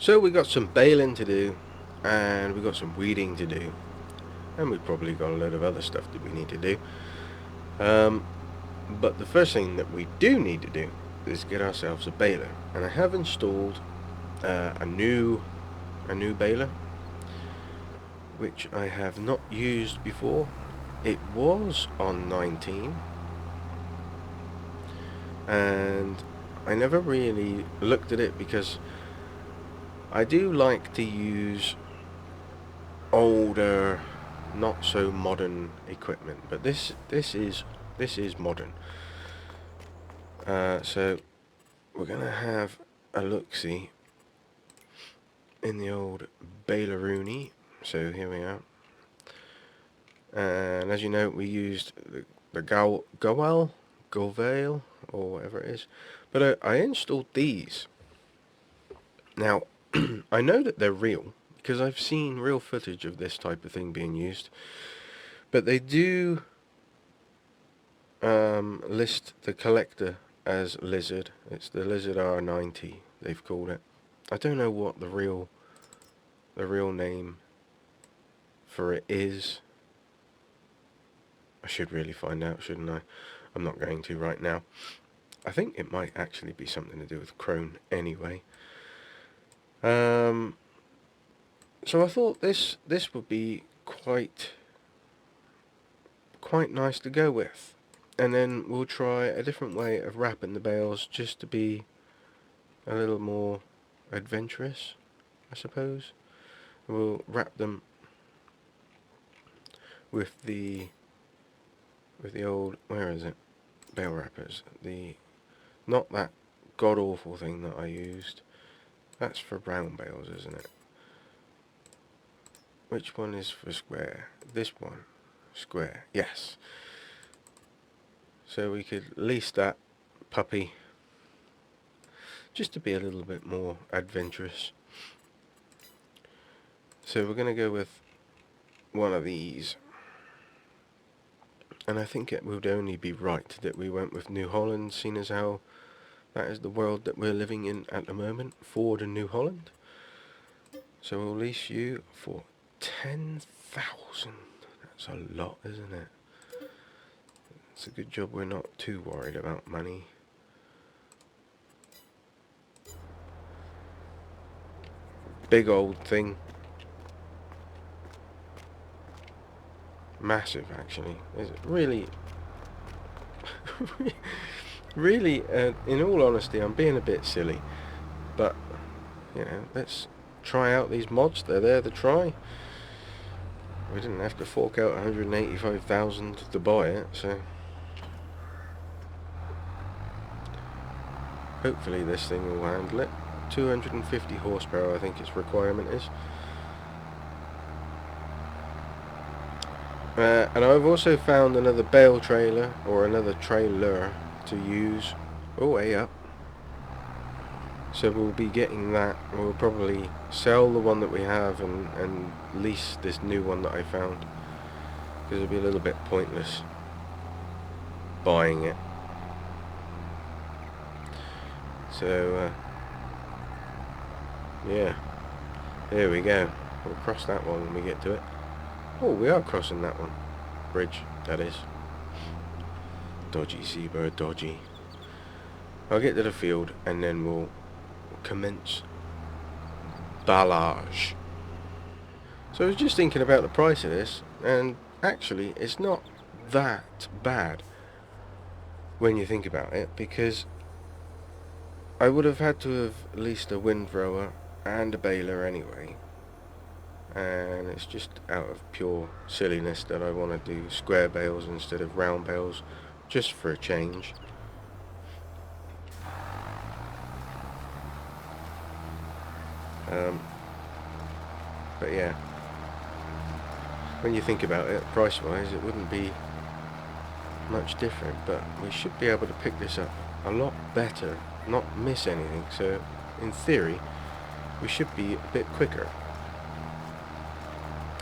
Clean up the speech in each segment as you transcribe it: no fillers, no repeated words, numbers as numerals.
So we got some baling to do, and we got some weeding to do, and we probably got a load of other stuff that we need to do. But the first thing that we do need to do is get ourselves a baler, and I have installed a new baler, which I have not used before. It was on 19, and I never really looked at it because I do like to use older, not so modern equipment, but this is modern. So we're gonna have a look-see in the old Bailerooney. So here we are, and as you know, we used the Gowal, or whatever it is, but I installed these. Now I know that they're real because I've seen real footage of this type of thing being used, but they do list the collector as Lizard. It's the Lizard R90, they've called it. I don't know what the real name for it is. I should really find out, shouldn't I? I'm not going to right now. I think it might actually be something to do with Crone anyway. So I thought this would be quite nice to go with. And then we'll try a different way of wrapping the bales just to be a little more adventurous, I suppose. We'll wrap them with the old, where is it, bale wrappers. Not that god awful thing that I used. That's for brown bales, isn't it? Which one is for square? This one. Square, yes. So we could lease that puppy just to be a little bit more adventurous. So we're going to go with one of these. And I think it would only be right that we went with New Holland, seeing as how that is the world that we're living in at the moment, Ford and New Holland. So we'll lease you for 10,000. That's a lot, isn't it? It's a good job we're not too worried about money. Big old thing. Massive, actually. It's really, really, in all honesty, I'm being a bit silly. But, you know, let's try out these mods. They're there to try. We didn't have to fork out 185,000 to buy it, so hopefully this thing will handle it. 250 horsepower, I think its requirement is. And I've also found another bale trailer, or another trailer to use. Oh, way up. So we'll be getting that. We'll probably sell the one that we have and lease this new one that I found, because it'll be a little bit pointless buying it. So yeah, here we go. We'll cross that one when we get to it. Oh, we are crossing that one. Bridge, that is. Dodgy CEEBUR, dodgy. I'll get to the field and then we'll commence ballage. So I was just thinking about the price of this, and actually it's not that bad when you think about it, because I would have had to have leased a windrower and a baler anyway, and it's just out of pure silliness that I want to do square bales instead of round bales, just for a change. But yeah, when you think about it, price wise it wouldn't be much different, but we should be able to pick this up a lot better, not miss anything. So in theory we should be a bit quicker.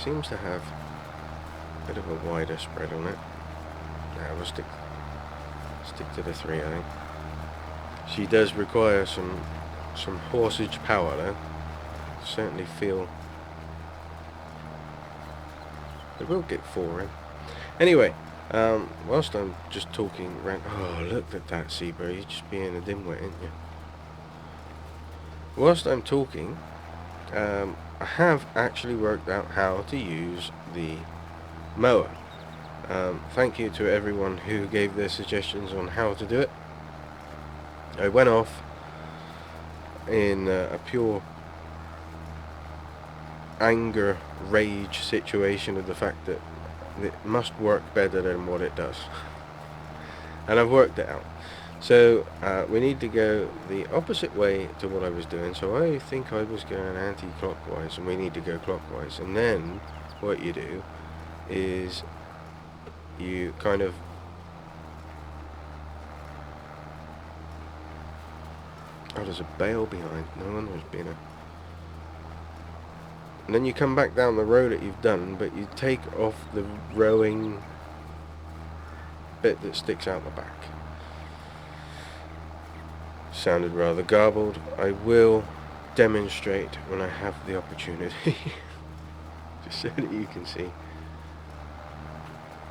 Seems to have a bit of a wider spread on it. Now we'll stick to the 3, I think. She does require some horsage power though. certainly feel it will get 4 in. Anyway, whilst I'm just talking around, oh, look at that CEEBUR, you're just being a dimwit, ain't you? Whilst I'm talking, I have actually worked out how to use the mower. Thank you to everyone who gave their suggestions on how to do it. I went off in a pure anger, rage situation of the fact that it must work better than what it does. And I've worked it out. So we need to go the opposite way to what I was doing. So I think I was going anti-clockwise, and we need to go clockwise. And then what you do is you kind of there's a bale behind. No wonder there's been a... And then you come back down the road that you've done, but you take off the rowing bit that sticks out the back. Sounded rather garbled. I will demonstrate when I have the opportunity. Just so that you can see.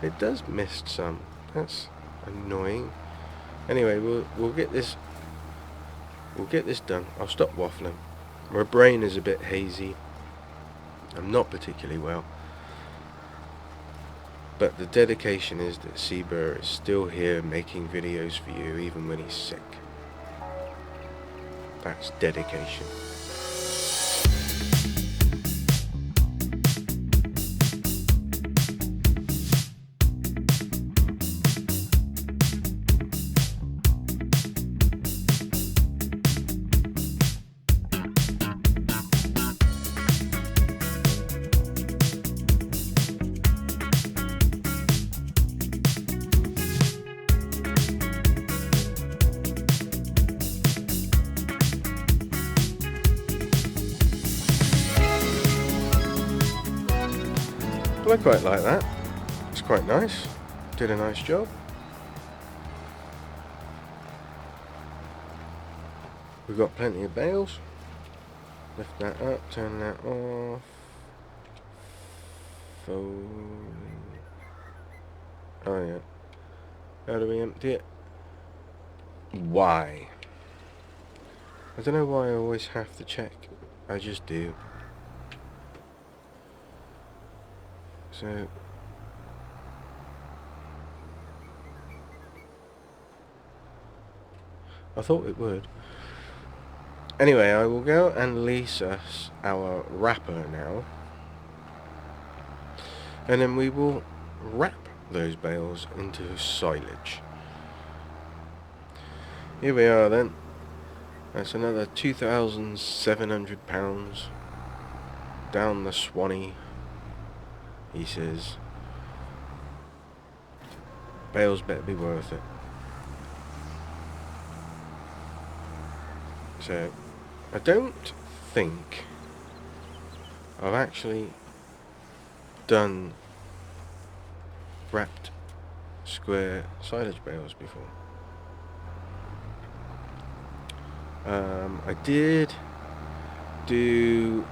It does mist some. That's annoying. Anyway, we'll get this done. I'll stop waffling. My brain is a bit hazy. I'm not particularly well. But the dedication is that CEEBUR is still here making videos for you even when he's sick. That's dedication. Well, I quite like that. It's quite nice. Did a nice job. We've got plenty of bales. Lift that up, turn that off. Oh yeah. How do we empty it? Why? I don't know why I always have to check. I just do. So I thought it would. Anyway, I will go and lease us our wrapper now, and then we will wrap those bales into silage. Here we are then. That's another 2,700 pounds down the Swanee. He says bales better be worth it. So I don't think I've actually done wrapped square silage bales before. I did do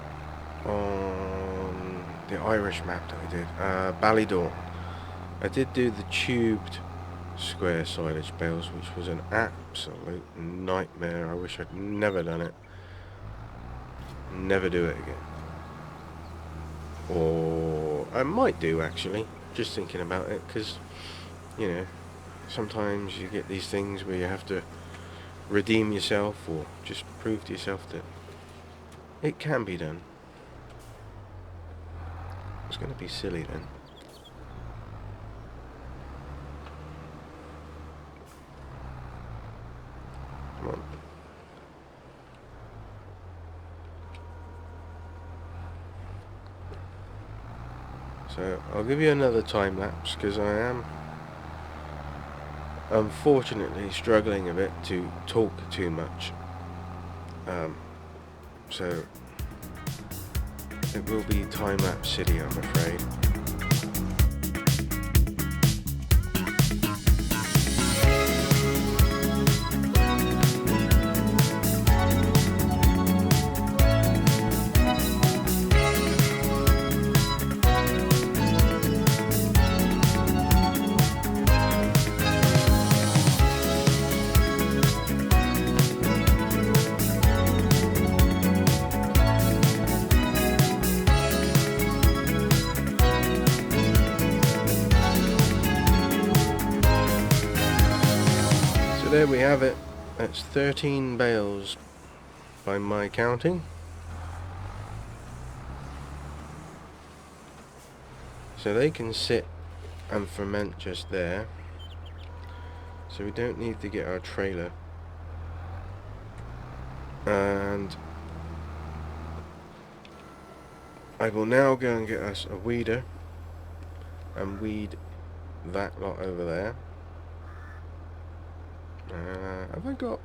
on the Irish map that I did, Ballydor. I did do the tubed square silage bales, which was an absolute nightmare. I wish I'd never done it. Never do it again. Or I might do, actually, just thinking about it, because, you know, sometimes you get these things where you have to redeem yourself or just prove to yourself that it can be done. It's going to be silly then. Come on. So I'll give you another time lapse because I am unfortunately struggling a bit to talk too much. So it will be time lapse city, I'm afraid. there we have it. That's 13 bales by my counting. So they can sit and ferment just there. So we don't need to get our trailer. And I will now go and get us a weeder and weed that lot over there. Have I got?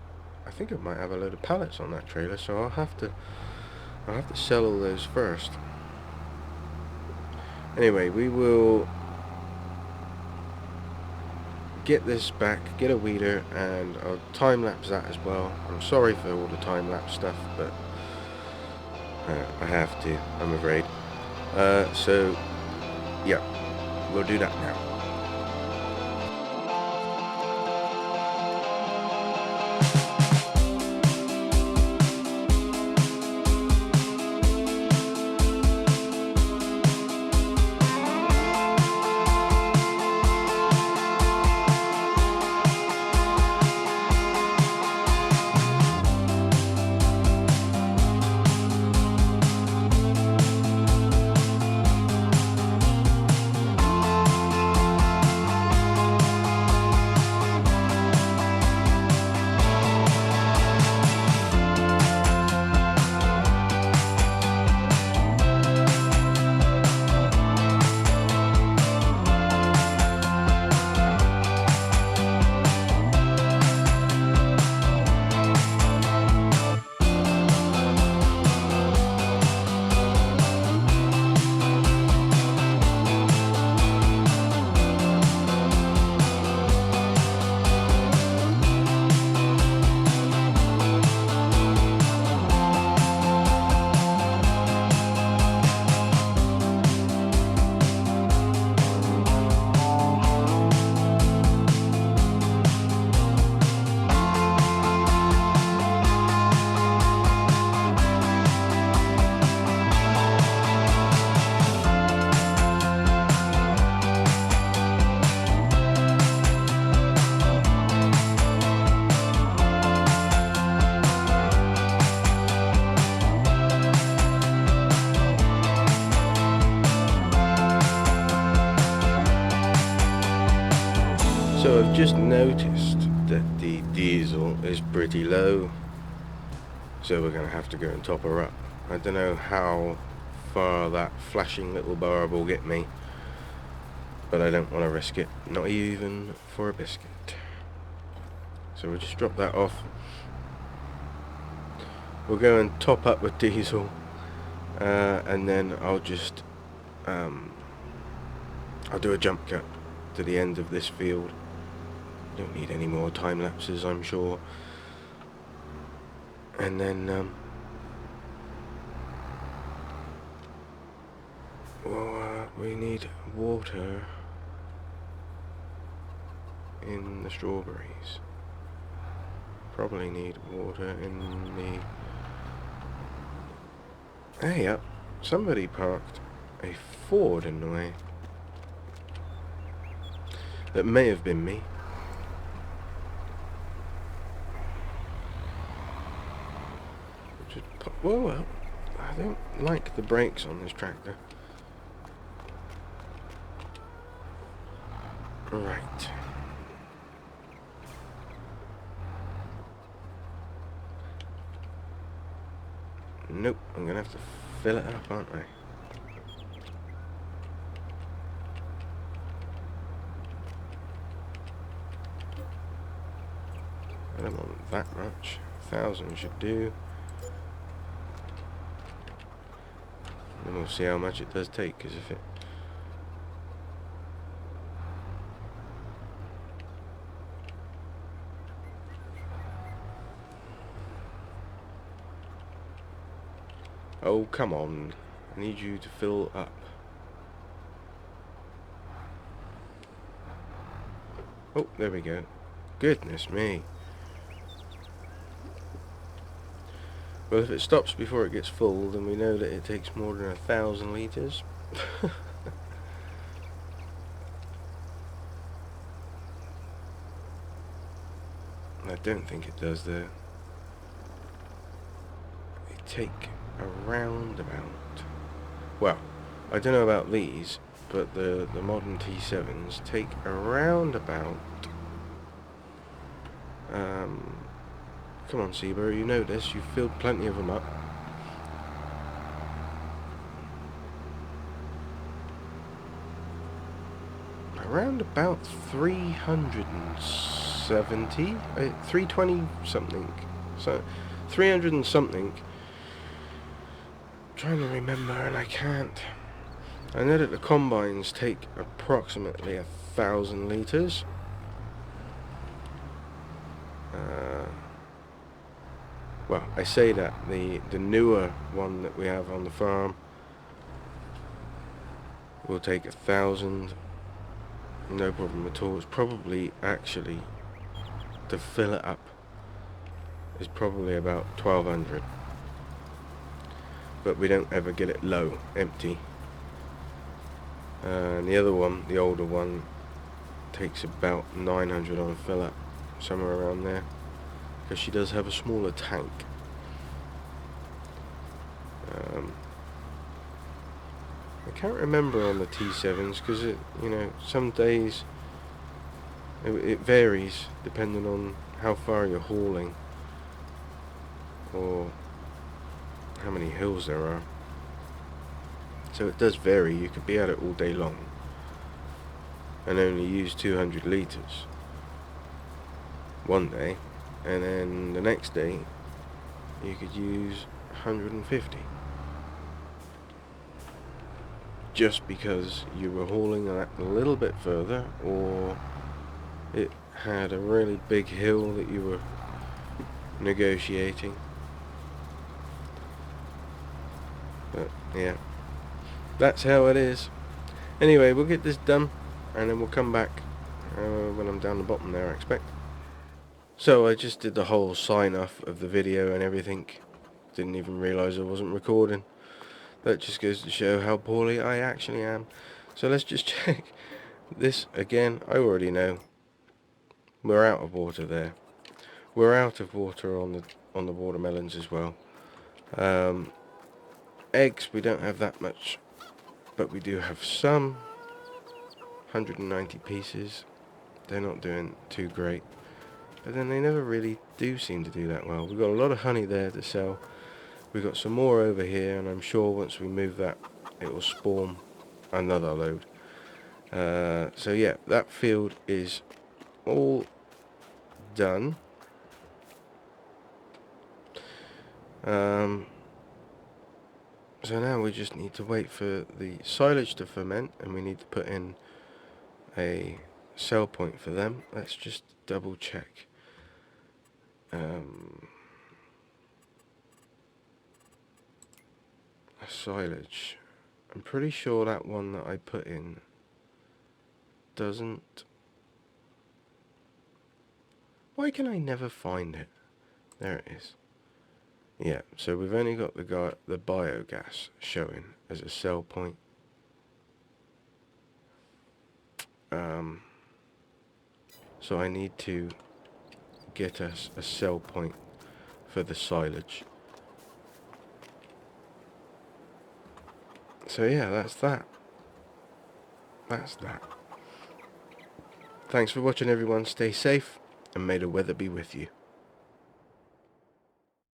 I think I might have a load of pallets on that trailer, so I'll have to sell all those first. Anyway, we will get this back, get a weeder, and I'll time lapse that as well. I'm sorry for all the time lapse stuff, but I have to, I'm afraid. So yeah, we'll do that now. So I've just noticed that the diesel is pretty low, so we're going to have to go and top her up. I don't know how far that flashing little bar will get me, but I don't want to risk it, not even for a biscuit. So we'll just drop that off. We'll go and top up with diesel, and then I'll just I'll do a jump cut to the end of this field. Don't need any more time lapses, I'm sure. And then we need water in the strawberries. Probably need water in the... Hey up, somebody parked a Ford in the way. That may have been me. Whoa, I don't like the brakes on this tractor. Right. Nope, I'm gonna have to fill it up, aren't I? I don't want that much. 1,000 should do. And we'll see how much it does take, because if it... Oh, come on. I need you to fill up. Oh, there we go. Goodness me. Well, if it stops before it gets full, then we know that it takes more than 1,000 litres. I don't think it does though. They take around about, well, I don't know about these, but the modern T7s take around about, come on CEEBUR, you know this, you've filled plenty of them up. Around about 370, 320 something, so 300 and something. I'm trying to remember and I can't. I know that the combines take approximately 1,000 litres. Well, I say that the newer one that we have on the farm will take 1,000, no problem at all. It's probably actually, to fill it up, is probably about 1,200. But we don't ever get it low, empty. And the other one, the older one, takes about 900 on fill up, somewhere around there, because she does have a smaller tank. I can't remember on the T7s because it, you know, some days it varies depending on how far you're hauling or how many hills there are. So it does vary. You could be at it all day long and only use 200 litres one day, and then the next day you could use 150. Just because you were hauling that a little bit further, or it had a really big hill that you were negotiating. But yeah, that's how it is. Anyway, we'll get this done and then we'll come back when I'm down the bottom there, I expect. So I just did the whole sign off of the video and everything. Didn't even realise I wasn't recording. That just goes to show how poorly I actually am. So let's just check this again. I already know. We're out of water there. We're out of water on the watermelons as well. Eggs, we don't have that much, but we do have some. 190 pieces. They're not doing too great, but then they never really do seem to do that well. We've got a lot of honey there to sell. We've got some more over here, and I'm sure once we move that, it will spawn another load. So yeah, that field is all done. So now we just need to wait for the silage to ferment, and we need to put in a sell point for them. Let's just double check. Silage. I'm pretty sure that one that I put in doesn't. Why can I never find it? There it is. Yeah, so we've only got the biogas showing as a sell point. So I need to get us a sell point for the silage. So yeah, that's that. That's that. Thanks for watching everyone, stay safe and may the weather be with you.